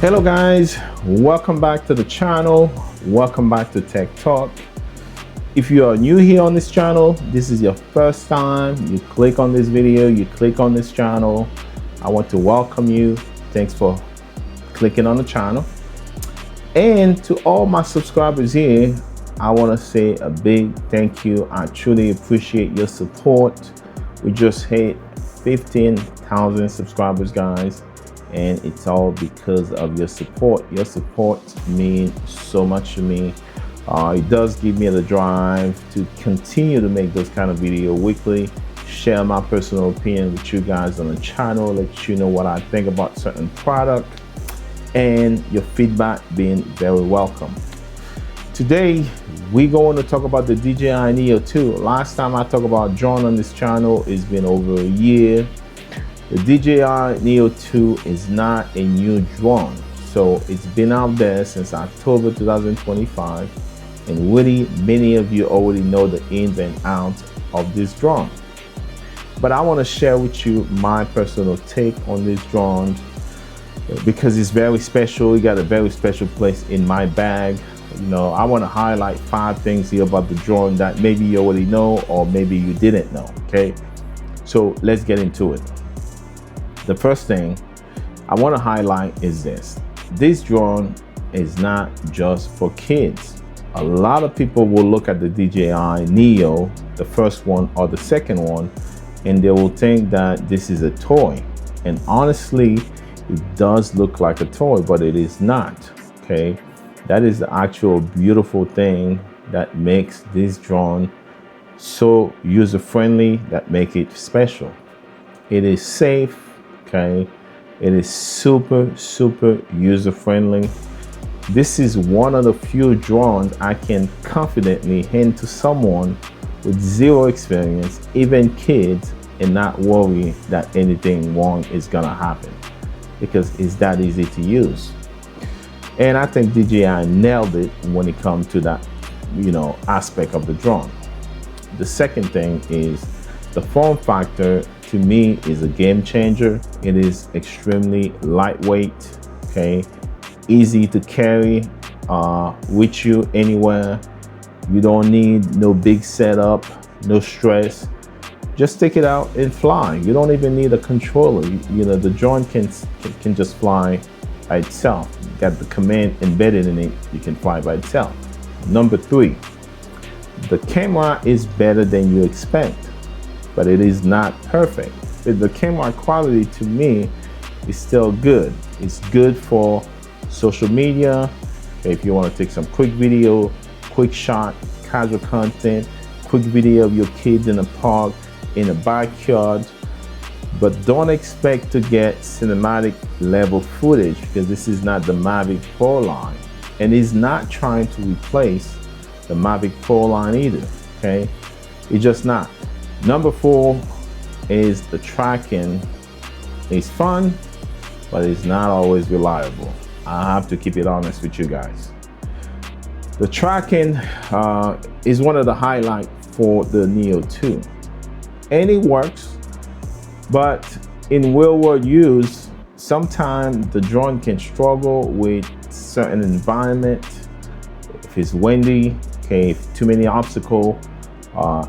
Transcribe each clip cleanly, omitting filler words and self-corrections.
Hello guys, welcome back to the channel. Welcome back to Tech Talk. If you are new here on this channel, this is your first time, you click on this video, you click on this channel, I want to welcome you. Thanks for clicking on the channel. And to all my subscribers here, I want to say a big thank you. I truly appreciate your support. We just hit 15,000 subscribers, guys, and it's all because of your support. Your support means so much to me. It does give me the drive to continue to make those kind of videos weekly, share my personal opinion with you guys on the channel, let you know what I think about certain product, and your feedback being very welcome. Today we're going to talk about the DJI Neo 2. Last time I talked about drone on this channel, it's been over a year. The DJI Neo 2 is not a new drone, so it's been out there since October 2025, and really many of you already know the ins and outs of this drone. But I want to share with you my personal take on this drone because it's very special. It got a very special place in my bag. You know, I want to highlight 5 things here about the drone that maybe you already know or maybe you didn't know. Okay, so let's get into it. The first thing I want to highlight is this. This drone is not just for kids. A lot of people will look at the DJI Neo, the first one or the second one, and they will think that this is a toy. And honestly, it does look like a toy, but it is not. Okay, that is the actual beautiful thing that makes this drone so user-friendly, that make it special. It is safe. Okay, it is super user-friendly. This is one of the few drones I can confidently hand to someone with zero experience, even kids, and not worry that anything wrong is gonna happen, because it's that easy to use. And I think DJI nailed it when it comes to that, aspect of the drone. The second thing is the form factor. To me, is a game changer. It is extremely lightweight, okay, easy to carry with you anywhere. You don't need no big setup, no stress. Just take it out and fly. You don't even need a controller. The drone can just fly by itself. You got the command embedded in it. You can fly by itself. Number 3, the camera is better than you expect, but it is not perfect. The camera quality to me is still good. It's good for social media. If you want to take some quick video, quick shot, casual content, quick video of your kids in the park, in the backyard. But don't expect to get cinematic level footage, because this is not the Mavic Pro line, and it's not trying to replace the Mavic Pro line either. Okay, it's just not. Number 4 is the tracking. It's fun, but it's not always reliable. I have to keep it honest with you guys. The tracking is one of the highlights for the Neo 2. And it works, but in real world use, sometimes the drone can struggle with certain environment. If it's windy, okay, if too many obstacles,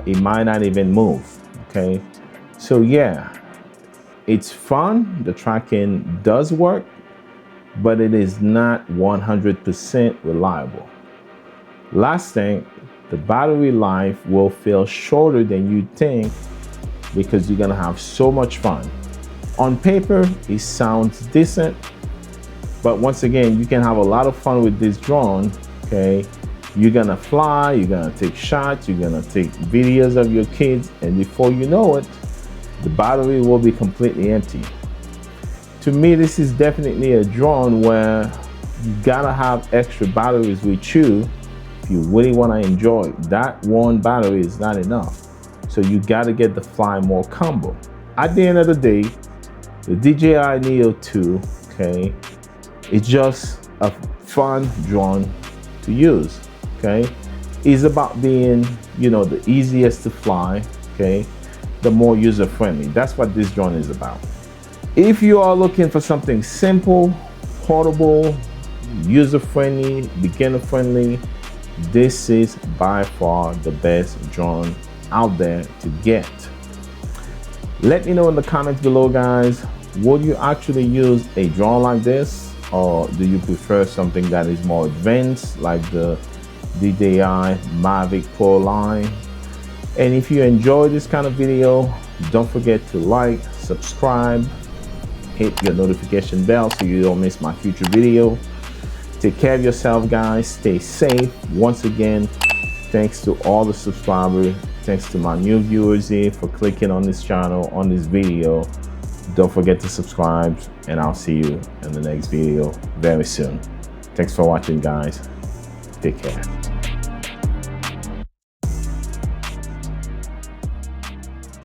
it might not even move. Okay, so yeah, it's fun. The tracking does work, but it is not 100% reliable. Last thing, the battery life will feel shorter than you think, because you're gonna have so much fun. On paper, it sounds decent, but once again, you can have a lot of fun with this drone. Okay, you're gonna fly, you're gonna take shots, you're gonna take videos of your kids, and before you know it, the battery will be completely empty. To me, this is definitely a drone where you gotta have extra batteries with you if you really wanna enjoy it. That one battery is not enough. So you gotta get the Fly More combo. At the end of the day, the DJI Neo 2, okay, it's just a fun drone to use. Okay, is about being, the easiest to fly, okay, the more user-friendly. That's what this drone is about. If you are looking for something simple, portable, user-friendly, beginner-friendly. This is by far the best drone out there to get. Let me know in the comments below, guys. Would you actually use a drone like this, or do you prefer something that is more advanced like the DJI Mavic Pro line? And if you enjoy this kind of video, don't forget to like, subscribe, hit your notification bell so you don't miss my future video. Take care of yourself, guys. Stay safe. Once again, thanks to all the subscribers. Thanks to my new viewers here for clicking on this channel, on this video. Don't forget to subscribe, and I'll see you in the next video very soon. Thanks for watching, guys. Take care.